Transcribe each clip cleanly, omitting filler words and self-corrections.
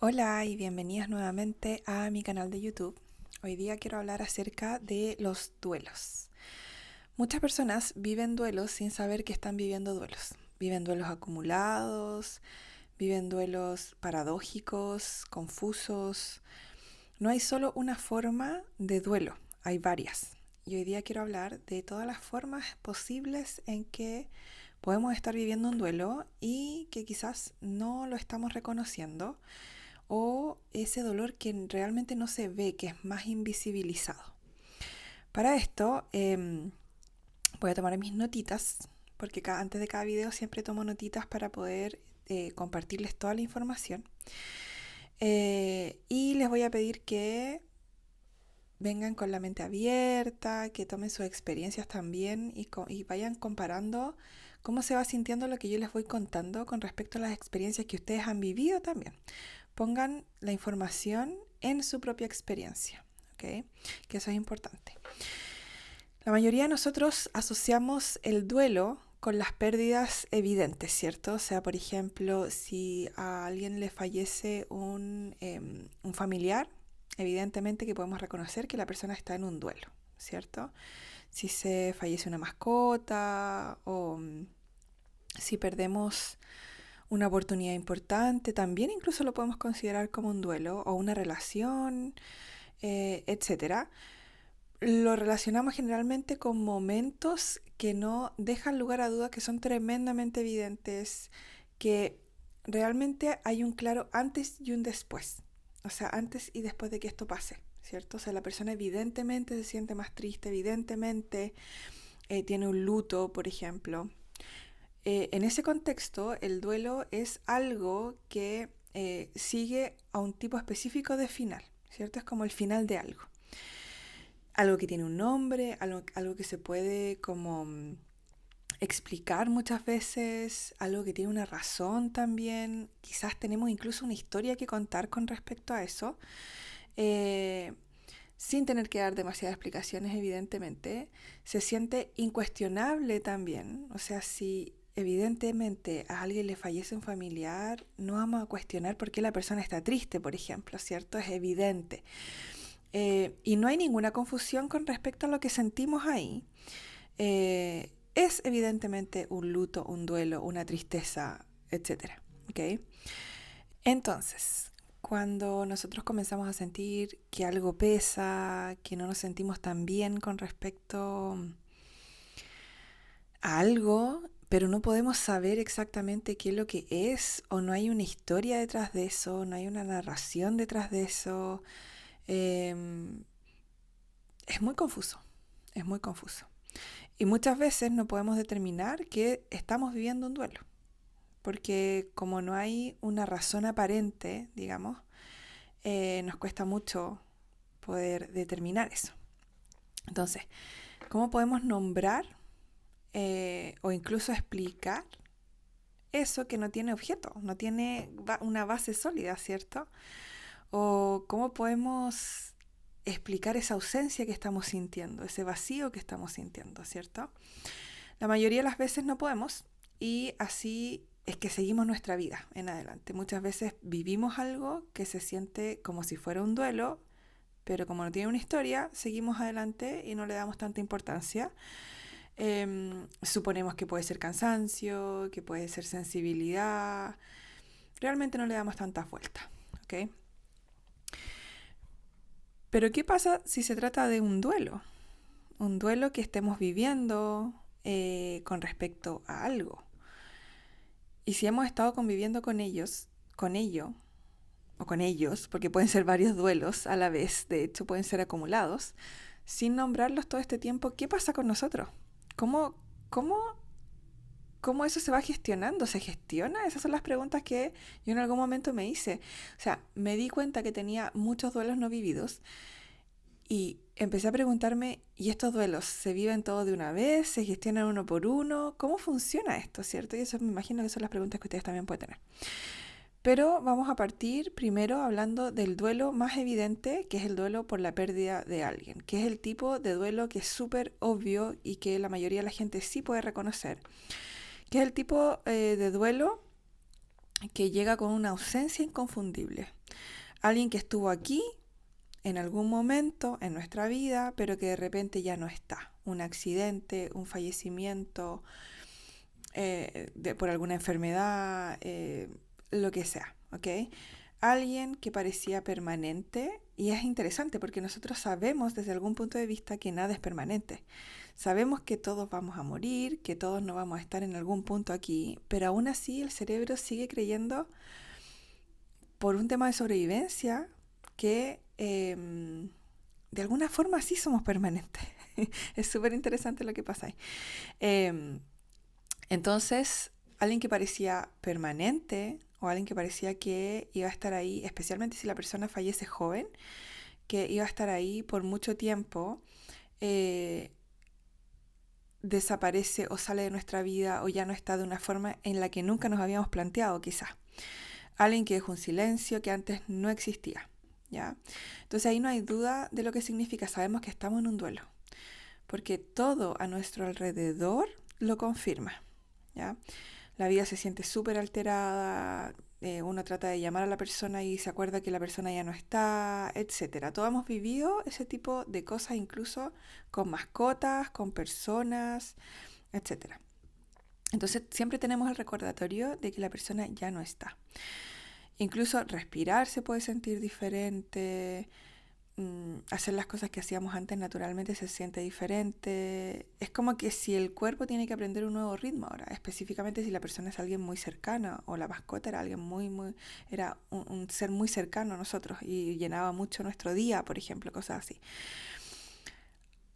Hola y bienvenidas nuevamente a mi canal de YouTube. Hoy día quiero hablar acerca de los duelos. Muchas personas viven duelos sin saber que están viviendo duelos. Viven duelos acumulados, viven duelos paradójicos, confusos. No hay solo una forma de duelo, hay varias. Y hoy día quiero hablar de todas las formas posibles en que podemos estar viviendo un duelo y que quizás no lo estamos reconociendo o ese dolor que realmente no se ve, que es más invisibilizado. Para esto voy a tomar mis notitas, porque antes de cada video siempre tomo notitas para poder compartirles toda la información. Y les voy a pedir que vengan con la mente abierta, que tomen sus experiencias también y vayan comparando cómo se va sintiendo lo que yo les voy contando con respecto a las experiencias que ustedes han vivido también. Pongan la información en su propia experiencia, ¿ok? Que eso es importante. La mayoría de nosotros asociamos el duelo con las pérdidas evidentes, ¿cierto? O sea, por ejemplo, si a alguien le fallece un familiar, evidentemente que podemos reconocer que la persona está en un duelo, ¿cierto? Si se fallece una mascota o si perdemos una oportunidad importante, también incluso lo podemos considerar como un duelo o una relación, etcétera. Lo relacionamos generalmente con momentos que no dejan lugar a dudas, que son tremendamente evidentes, que realmente hay un claro antes y un después. O sea, antes y después de que esto pase, ¿cierto? O sea, la persona evidentemente se siente más triste, evidentemente tiene un luto, por ejemplo. En ese contexto, el duelo es algo que sigue a un tipo específico de final, ¿cierto? Es como el final de algo. Algo que tiene un nombre, algo que se puede como explicar muchas veces, algo que tiene una razón también. Quizás tenemos incluso una historia que contar con respecto a eso, eh, sin tener que dar demasiadas explicaciones, evidentemente. Se siente incuestionable también, o sea, si evidentemente a alguien le fallece un familiar, no vamos a cuestionar por qué la persona está triste, por ejemplo, ¿cierto? Es evidente. Y no hay ninguna confusión con respecto a lo que sentimos ahí. Es evidentemente un luto, un duelo, una tristeza, etcétera. ¿Okay? Entonces, cuando nosotros comenzamos a sentir que algo pesa, que no nos sentimos tan bien con respecto a algo, pero no podemos saber exactamente qué es lo que es, o no hay una historia detrás de eso, no hay una narración detrás de eso, eh, es muy confuso, es muy confuso. Y muchas veces no podemos determinar que estamos viviendo un duelo, porque como no hay una razón aparente, digamos, nos cuesta mucho poder determinar eso. Entonces, ¿cómo podemos nombrar o incluso explicar eso que no tiene objeto, no tiene una base sólida, ¿cierto? O cómo podemos explicar esa ausencia que estamos sintiendo, ese vacío que estamos sintiendo, ¿cierto? La mayoría de las veces no podemos y así es que seguimos nuestra vida en adelante. Muchas veces vivimos algo que se siente como si fuera un duelo, pero como no tiene una historia, seguimos adelante y no le damos tanta importancia. Suponemos que puede ser cansancio, que puede ser sensibilidad. Realmente no le damos tanta vuelta, ¿ok? Pero ¿qué pasa si se trata de un duelo? Un duelo que estemos viviendo con respecto a algo. Y si hemos estado conviviendo con ellos, con ello, o con ellos, porque pueden ser varios duelos a la vez, de hecho pueden ser acumulados, sin nombrarlos todo este tiempo, ¿qué pasa con nosotros? ¿Cómo, cómo, cómo eso se va gestionando? ¿Se gestiona? Esas son las preguntas que yo en algún momento me hice. O sea, me di cuenta que tenía muchos duelos no vividos y empecé a preguntarme, ¿y estos duelos se viven todos de una vez? ¿Se gestionan uno por uno? ¿Cómo funciona esto, cierto? Y eso me imagino que son las preguntas que ustedes también pueden tener. Pero vamos a partir primero hablando del duelo más evidente, que es el duelo por la pérdida de alguien, que es el tipo de duelo que es súper obvio y que la mayoría de la gente sí puede reconocer, que es el tipo de duelo que llega con una ausencia inconfundible. Alguien que estuvo aquí en algún momento en nuestra vida, pero que de repente ya no está. Un accidente, un fallecimiento, por alguna enfermedad, lo que sea, ¿ok? Alguien que parecía permanente, y es interesante porque nosotros sabemos desde algún punto de vista que nada es permanente. Sabemos que todos vamos a morir, que todos no vamos a estar en algún punto aquí, pero aún así el cerebro sigue creyendo, por un tema de sobrevivencia, que de alguna forma sí somos permanentes. Es súper interesante lo que pasa ahí. Em, entonces, alguien que parecía permanente o alguien que parecía que iba a estar ahí, especialmente si la persona fallece joven, que iba a estar ahí por mucho tiempo, eh, desaparece o sale de nuestra vida o ya no está de una forma en la que nunca nos habíamos planteado, quizás. Alguien que dejó un silencio que antes no existía, ¿ya? Entonces ahí no hay duda de lo que significa. Sabemos que estamos en un duelo, porque todo a nuestro alrededor lo confirma, ¿ya? La vida se siente súper alterada, uno trata de llamar a la persona y se acuerda que la persona ya no está, etcétera. Todos hemos vivido ese tipo de cosas, incluso con mascotas, con personas, etcétera. Entonces siempre tenemos el recordatorio de que la persona ya no está. Incluso respirar se puede sentir diferente, hacer las cosas que hacíamos antes naturalmente se siente diferente. Es como que si el cuerpo tiene que aprender un nuevo ritmo ahora, específicamente si la persona es alguien muy cercana o la mascota era alguien era un ser muy cercano a nosotros y llenaba mucho nuestro día, por ejemplo, cosas así.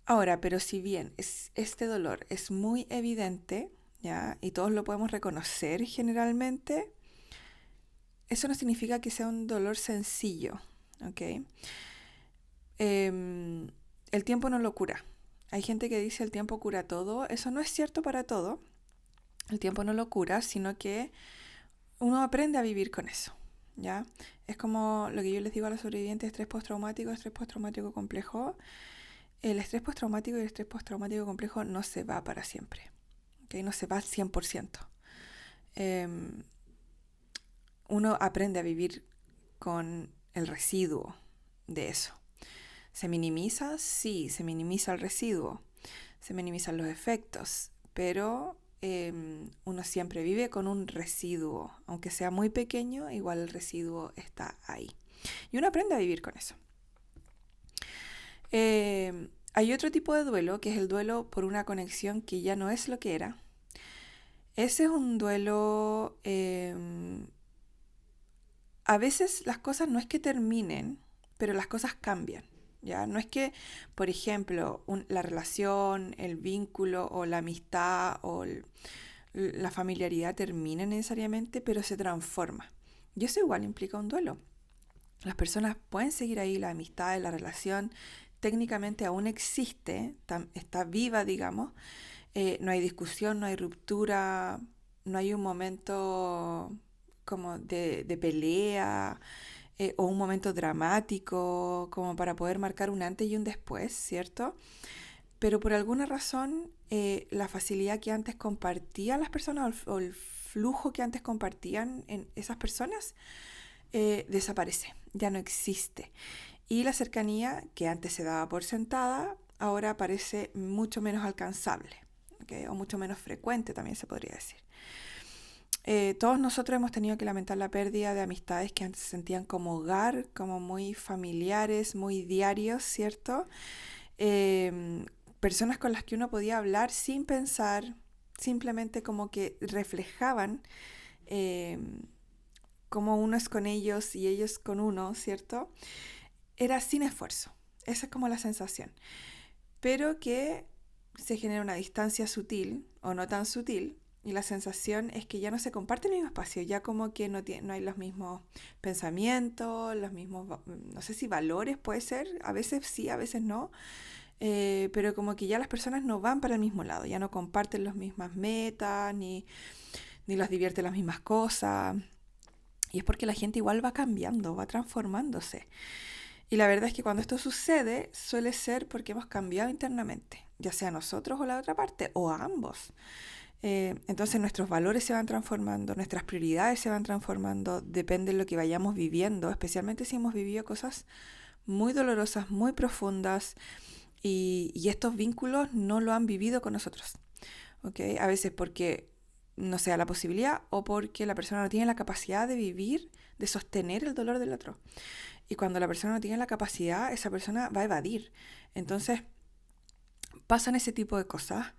Ahora, pero si bien este dolor es muy evidente, ¿ya? Y todos lo podemos reconocer generalmente, eso no significa que sea un dolor sencillo, ¿ok? El tiempo no lo cura. Hay gente que dice el tiempo cura todo. Eso no es cierto para todo. El tiempo no lo cura, sino que uno aprende a vivir con eso, ¿ya? Es como lo que yo les digo a los sobrevivientes de estrés postraumático complejo. El estrés postraumático y el estrés postraumático complejo no se va para siempre, ¿ok? No se va al 100%. Uno aprende a vivir con el residuo de eso. ¿Se minimiza? Sí, se minimiza el residuo, se minimizan los efectos, pero uno siempre vive con un residuo, aunque sea muy pequeño, igual el residuo está ahí. Y uno aprende a vivir con eso. Hay otro tipo de duelo, que es el duelo por una conexión que ya no es lo que era. Ese es un duelo, a veces las cosas no es que terminen, pero las cosas cambian. ¿Ya? No es que, por ejemplo, la relación, el vínculo o la amistad o la familiaridad termine necesariamente, pero se transforma. Y eso igual implica un duelo. Las personas pueden seguir ahí, la amistad, la relación técnicamente aún existe, está viva, digamos. No hay discusión, no hay ruptura, no hay un momento como de pelea, o un momento dramático como para poder marcar un antes y un después, ¿cierto? Pero por alguna razón la facilidad que antes compartían las personas o el flujo que antes compartían en esas personas desaparece, ya no existe. Y la cercanía que antes se daba por sentada ahora parece mucho menos alcanzable, ¿okay? O mucho menos frecuente también se podría decir. Todos nosotros hemos tenido que lamentar la pérdida de amistades que antes se sentían como hogar, como muy familiares, muy diarios, ¿cierto? Personas con las que uno podía hablar sin pensar, simplemente como que reflejaban eh, cómo uno es con ellos y ellos con uno, ¿cierto? Era sin esfuerzo, esa es como la sensación. Pero que se genera una distancia sutil o no tan sutil, y la sensación es que ya no se comparte el mismo espacio, ya como que no hay los mismos pensamientos, los mismos, no sé si valores puede ser, a veces sí, a veces no, pero como que ya las personas no van para el mismo lado, ya no comparten las mismas metas, ni los divierte las mismas cosas, y es porque la gente igual va cambiando, va transformándose. Y la verdad es que cuando esto sucede, suele ser porque hemos cambiado internamente, ya sea nosotros o la otra parte, o a ambos. Entonces nuestros valores se van transformando, nuestras prioridades se van transformando, depende de lo que vayamos viviendo, especialmente si hemos vivido cosas muy dolorosas, muy profundas y estos vínculos no lo han vivido con nosotros. ¿Okay? A veces porque no sea la posibilidad o porque la persona no tiene la capacidad de vivir, de sostener el dolor del otro. Y cuando la persona no tiene la capacidad, esa persona va a evadir. Entonces pasan ese tipo de cosas.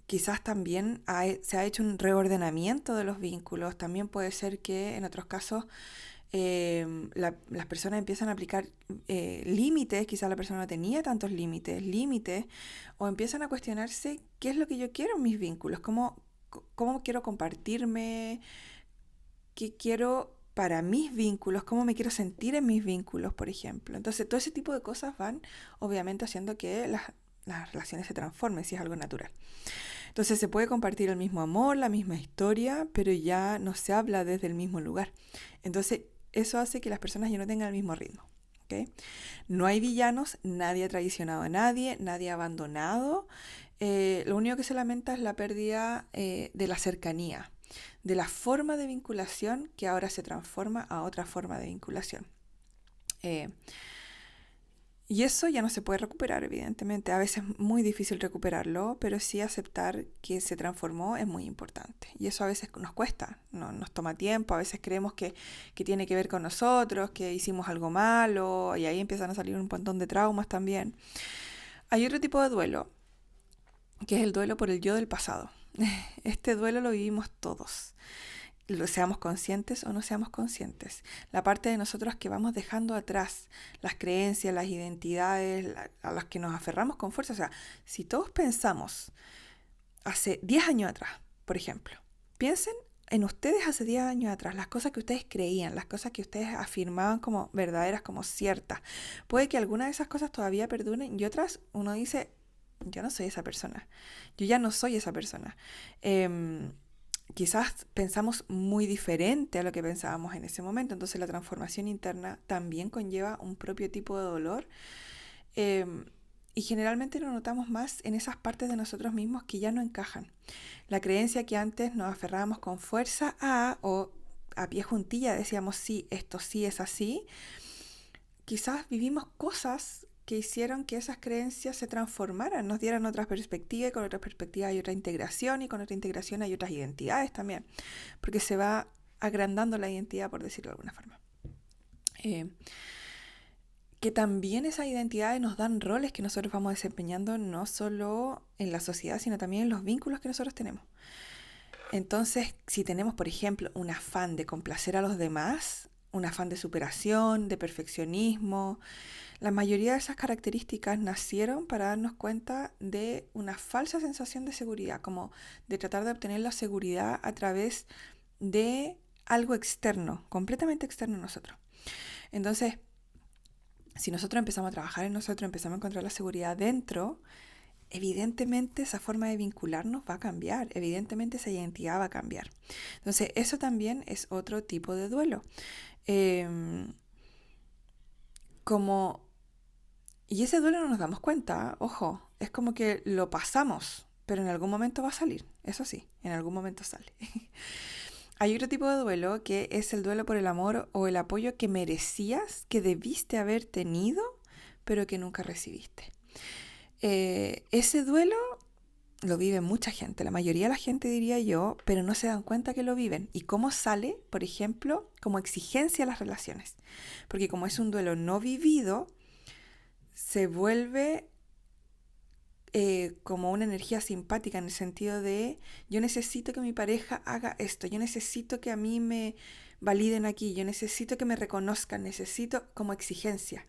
Quizás también se ha hecho un reordenamiento de los vínculos. También puede ser que en otros casos las personas empiezan a aplicar límites, quizás la persona no tenía tantos límites, o empiezan a cuestionarse qué es lo que yo quiero en mis vínculos, cómo quiero compartirme, qué quiero para mis vínculos, cómo me quiero sentir en mis vínculos, por ejemplo. Entonces, todo ese tipo de cosas van obviamente haciendo que las relaciones se transformen, si es algo natural. Entonces se puede compartir el mismo amor, la misma historia, pero ya no se habla desde el mismo lugar. Entonces eso hace que las personas ya no tengan el mismo ritmo. ¿Okay? No hay villanos, nadie ha traicionado a nadie, nadie ha abandonado. Lo único que se lamenta es la pérdida de la cercanía, de la forma de vinculación que ahora se transforma a otra forma de vinculación. Y eso ya no se puede recuperar, evidentemente. A veces es muy difícil recuperarlo, pero sí aceptar que se transformó es muy importante. Y eso a veces nos cuesta, nos toma tiempo, a veces creemos que tiene que ver con nosotros, que hicimos algo malo, y ahí empiezan a salir un montón de traumas también. Hay otro tipo de duelo, que es el duelo por el yo del pasado. Este duelo lo vivimos todos, seamos conscientes o no seamos conscientes. La parte de nosotros que vamos dejando atrás, las creencias, las identidades a las que nos aferramos con fuerza. O sea, si todos pensamos hace 10 años atrás, por ejemplo, piensen en ustedes hace 10 años atrás, las cosas que ustedes creían, las cosas que ustedes afirmaban como verdaderas, como ciertas. Puede que algunas de esas cosas todavía perduren y otras uno dice, yo no soy esa persona, yo ya no soy esa persona. Quizás pensamos muy diferente a lo que pensábamos en ese momento, entonces la transformación interna también conlleva un propio tipo de dolor y generalmente lo notamos más en esas partes de nosotros mismos que ya no encajan. La creencia que antes nos aferrábamos con fuerza o a pie juntilla decíamos esto sí es así, quizás vivimos cosas que hicieron que esas creencias se transformaran, nos dieran otras perspectivas, y con otras perspectivas hay otra integración, y con otra integración hay otras identidades también, porque se va agrandando la identidad, por decirlo de alguna forma. Que también esas identidades nos dan roles que nosotros vamos desempeñando no solo en la sociedad, sino también en los vínculos que nosotros tenemos. Entonces, si tenemos, por ejemplo, un afán de complacer a los demás, un afán de superación, de perfeccionismo, la mayoría de esas características nacieron para darnos cuenta de una falsa sensación de seguridad, como de tratar de obtener la seguridad a través de algo externo, completamente externo a nosotros. Entonces, si nosotros empezamos a trabajar en nosotros, empezamos a encontrar la seguridad dentro, evidentemente esa forma de vincularnos va a cambiar, evidentemente esa identidad va a cambiar. Entonces, eso también es otro tipo de duelo. Y ese duelo no nos damos cuenta, ojo, es como que lo pasamos, pero en algún momento va a salir, eso sí, en algún momento sale. Hay otro tipo de duelo que es el duelo por el amor o el apoyo que merecías, que debiste haber tenido, pero que nunca recibiste. Ese duelo lo vive mucha gente, la mayoría de la gente diría yo, pero no se dan cuenta que lo viven. ¿Y cómo sale? Por ejemplo, como exigencia a las relaciones. Porque como es un duelo no vivido, se vuelve como una energía simpática en el sentido de yo necesito que mi pareja haga esto, yo necesito que a mí me validen aquí, yo necesito que me reconozcan, necesito como exigencia.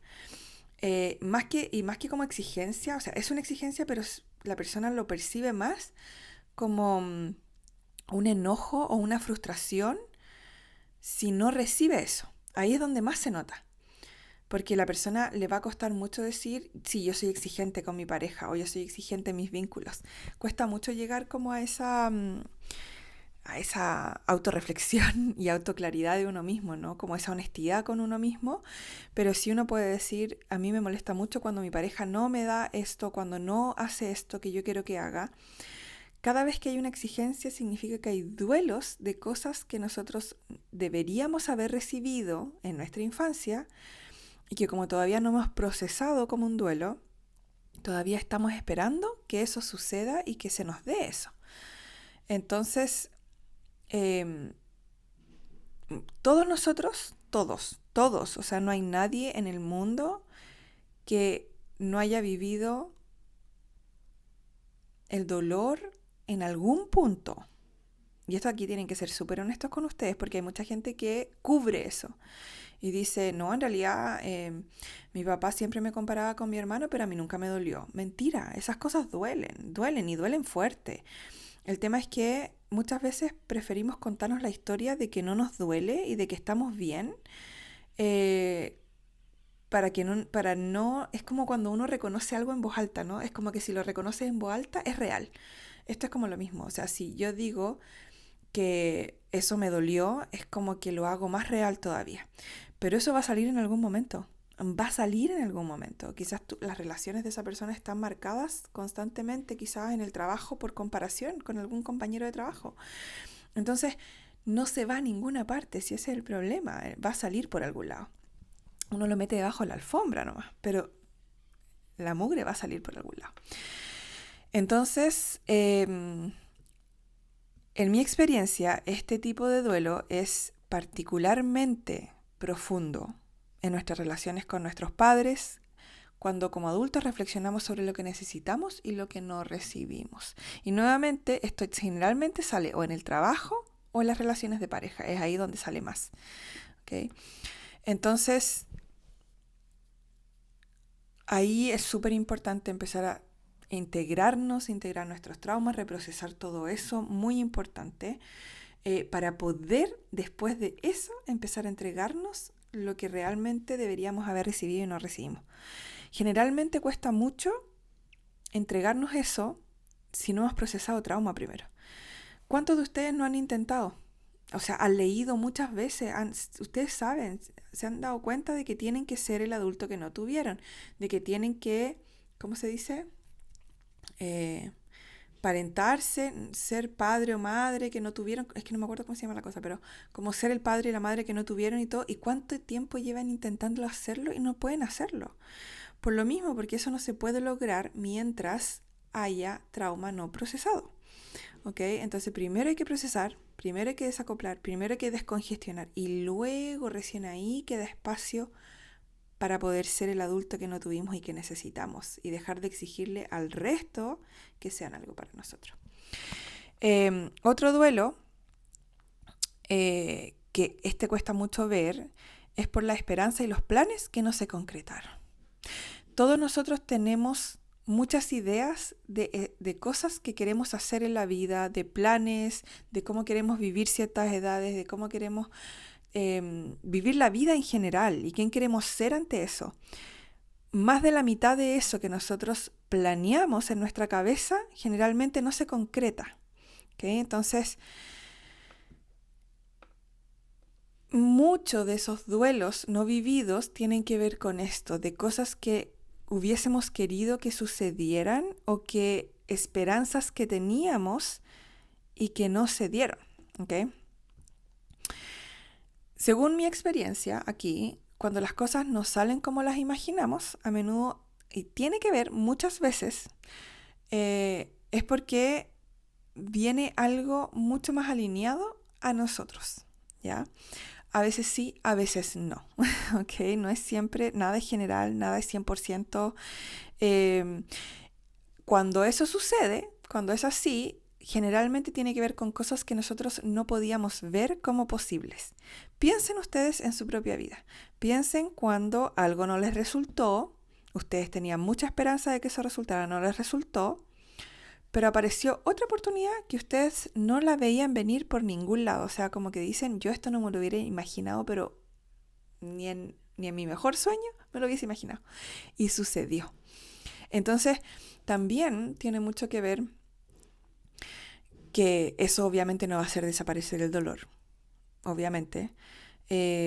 Más que como exigencia, o sea, es una exigencia, pero la persona lo percibe más como un enojo o una frustración si no recibe eso. Ahí es donde más se nota. Porque a la persona le va a costar mucho decir, sí, yo soy exigente con mi pareja o yo soy exigente en mis vínculos. Cuesta mucho llegar como a esa autorreflexión y autoclaridad de uno mismo, ¿no? Como esa honestidad con uno mismo. Pero sí uno puede decir, a mí me molesta mucho cuando mi pareja no me da esto, cuando no hace esto que yo quiero que haga. Cada vez que hay una exigencia significa que hay duelos de cosas que nosotros deberíamos haber recibido en nuestra infancia y que como todavía no hemos procesado como un duelo, todavía estamos esperando que eso suceda y que se nos dé eso. Entonces, em, todos nosotros, todos, o sea, no hay nadie en el mundo que no haya vivido el dolor en algún punto. Y esto aquí tienen que ser súper honestos con ustedes porque hay mucha gente que cubre eso y dice, no, en realidad mi papá siempre me comparaba con mi hermano, pero a mí nunca me dolió. Mentira, esas cosas duelen y duelen fuerte. El tema es que muchas veces preferimos contarnos la historia de que no nos duele y de que estamos bien, eh, para no, es como cuando uno reconoce algo en voz alta, ¿no? Es como que si lo reconoces en voz alta es real. Esto es como lo mismo, o sea, si yo digo que eso me dolió, es como que lo hago más real todavía. Pero eso va a salir en algún momento. Va a salir en algún momento. Quizás las relaciones de esa persona están marcadas constantemente, quizás en el trabajo por comparación con algún compañero de trabajo. Entonces, no se va a ninguna parte, si ese es el problema. Va a salir por algún lado. Uno lo mete debajo de la alfombra nomás, pero la mugre va a salir por algún lado. Entonces, en mi experiencia, este tipo de duelo es particularmente profundo en nuestras relaciones con nuestros padres, cuando como adultos reflexionamos sobre lo que necesitamos y lo que no recibimos. Y nuevamente, esto generalmente sale o en el trabajo o en las relaciones de pareja. Es ahí donde sale más. ¿Okay? Entonces, ahí es súper importante empezar a integrar nuestros traumas, reprocesar todo eso, muy importante, para poder después de eso empezar a entregarnos lo que realmente deberíamos haber recibido y no recibimos. Generalmente cuesta mucho entregarnos eso si no hemos procesado trauma primero. ¿Cuántos de ustedes no han intentado? O sea, han leído muchas veces, ustedes saben, se han dado cuenta de que tienen que ser el adulto que no tuvieron, de que tienen que, ¿cómo se dice? Parentarse, ser padre o madre que no tuvieron, es que no me acuerdo cómo se llama la cosa, pero como ser el padre y la madre que no tuvieron y todo, y cuánto tiempo llevan intentando hacerlo y no pueden hacerlo. Por lo mismo, porque eso no se puede lograr mientras haya trauma no procesado. ¿Ok? Entonces primero hay que procesar, primero hay que desacoplar, primero hay que descongestionar y luego recién ahí queda espacio para poder ser el adulto que no tuvimos y que necesitamos y dejar de exigirle al resto que sean algo para nosotros. Otro duelo que cuesta mucho ver es por la esperanza y los planes que no se concretaron. Todos nosotros tenemos muchas ideas de cosas que queremos hacer en la vida, de planes, de cómo queremos vivir ciertas edades, de cómo queremos vivir la vida en general y quién queremos ser ante eso. Más de la mitad de eso que nosotros planeamos en nuestra cabeza generalmente no se concreta. ¿Okay? Entonces, muchos de esos duelos no vividos tienen que ver con esto, de cosas que hubiésemos querido que sucedieran o que esperanzas que teníamos y que no se dieron. ¿Okay? Según mi experiencia aquí, cuando las cosas no salen como las imaginamos, a menudo, y tiene que ver muchas veces, es porque viene algo mucho más alineado a nosotros, ¿ya? A veces sí, a veces no, ¿ok? No es siempre, nada es general, nada es 100%. Cuando eso sucede, cuando es así, generalmente tiene que ver con cosas que nosotros no podíamos ver como posibles. Piensen ustedes en su propia vida. Piensen cuando algo no les resultó, ustedes tenían mucha esperanza de que eso resultara, no les resultó, pero apareció otra oportunidad que ustedes no la veían venir por ningún lado. O sea, como que dicen, yo esto no me lo hubiera imaginado, pero ni en mi mejor sueño me lo hubiese imaginado. Y sucedió. Entonces, también tiene mucho que ver que eso obviamente no va a hacer desaparecer el dolor, obviamente,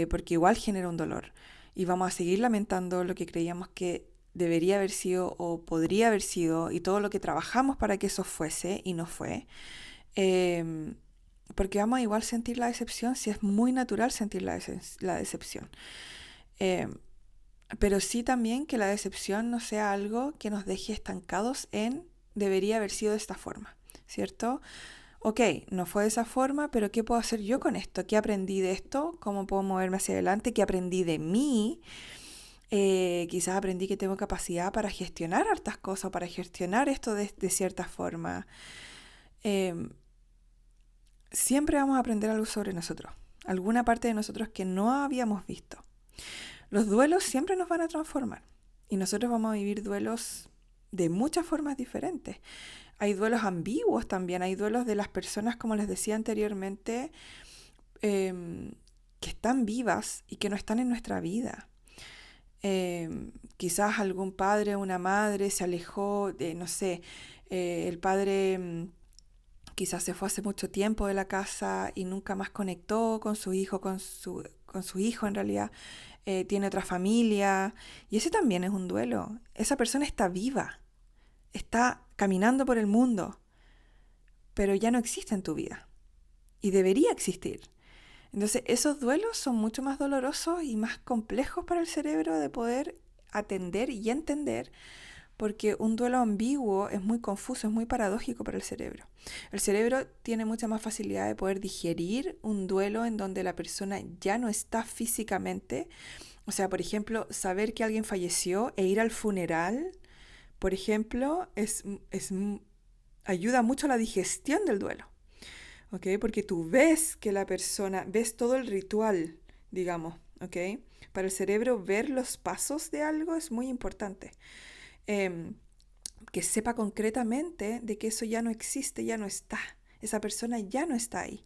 porque igual genera un dolor y vamos a seguir lamentando lo que creíamos que debería haber sido o podría haber sido y todo lo que trabajamos para que eso fuese y no fue. Em, Porque vamos a igual sentir la decepción si es muy natural sentir la decepción. Em, pero sí también que la decepción no sea algo que nos deje estancados en debería haber sido de esta forma, ¿cierto? Ok, no fue de esa forma, pero ¿qué puedo hacer yo con esto? ¿Qué aprendí de esto? ¿Cómo puedo moverme hacia adelante? ¿Qué aprendí de mí? Quizás aprendí que tengo capacidad para gestionar hartas cosas, para gestionar esto de cierta forma. Em, Siempre vamos a aprender algo sobre nosotros, alguna parte de nosotros que no habíamos visto. Los duelos siempre nos van a transformar y nosotros vamos a vivir duelos de muchas formas diferentes. Hay duelos ambiguos también, hay duelos de las personas, como les decía anteriormente, em, que están vivas y que no están en nuestra vida. Quizás algún padre o una madre se alejó, no sé, el padre quizás se fue hace mucho tiempo de la casa y nunca más conectó con su hijo, con su hijo en realidad, tiene otra familia y ese también es un duelo. Esa persona está viva, está caminando por el mundo, pero ya no existe en tu vida y debería existir. Entonces esos duelos son mucho más dolorosos y más complejos para el cerebro de poder atender y entender, porque un duelo ambiguo es muy confuso, es muy paradójico para el cerebro. El cerebro tiene mucha más facilidad de poder digerir un duelo en donde la persona ya no está físicamente. O sea, por ejemplo, saber que alguien falleció e ir al funeral, por ejemplo, ayuda mucho a la digestión del duelo. ¿Ok? Porque tú ves que la persona, ves todo el ritual, digamos, ¿ok? Para el cerebro ver los pasos de algo es muy importante. Em, que sepa concretamente de que eso ya no existe, ya no está. Esa persona ya no está ahí.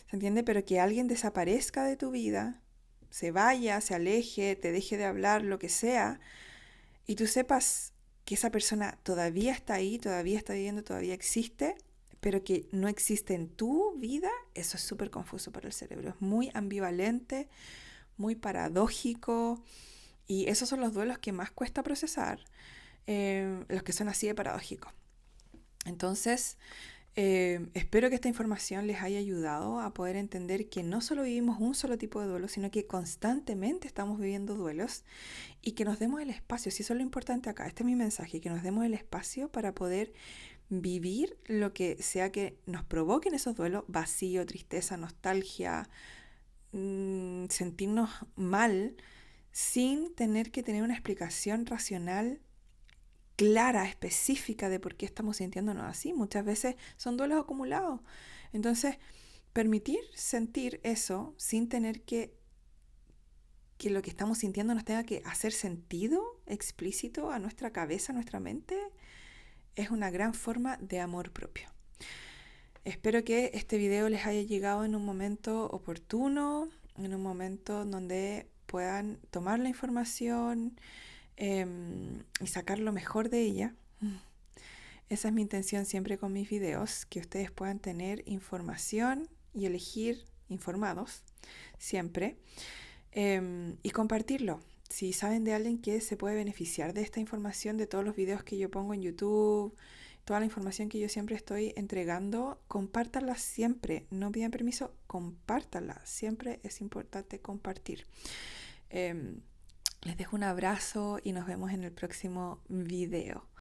¿Se entiende? Pero que alguien desaparezca de tu vida, se vaya, se aleje, te deje de hablar, lo que sea, y tú sepas que esa persona todavía está ahí, todavía está viviendo, todavía existe, pero que no existe en tu vida, eso es súper confuso para el cerebro. Es muy ambivalente, muy paradójico, y esos son los duelos que más cuesta procesar, los que son así de paradójicos. Entonces, espero que esta información les haya ayudado a poder entender que no solo vivimos un solo tipo de duelo, sino que constantemente estamos viviendo duelos y que nos demos el espacio, si eso es lo importante acá, este es mi mensaje, que nos demos el espacio para poder vivir lo que sea que nos provoquen esos duelos, vacío, tristeza, nostalgia, sentirnos mal, sin tener que tener una explicación racional clara, específica de por qué estamos sintiéndonos así. Muchas veces son duelos acumulados. Entonces, permitir sentir eso sin tener que lo que estamos sintiendo nos tenga que hacer sentido explícito a nuestra cabeza, a nuestra mente, es una gran forma de amor propio. Espero que este video les haya llegado en un momento oportuno, en un momento donde puedan tomar la información y sacar lo mejor de ella. Esa es mi intención siempre con mis videos, que ustedes puedan tener información y elegir informados siempre, y compartirlo. Si saben de alguien que se puede beneficiar de esta información, de todos los videos que yo pongo en YouTube, toda la información que yo siempre estoy entregando, compártanla siempre. No pidan permiso, compártanla. Siempre es importante compartir. Les dejo un abrazo y nos vemos en el próximo video.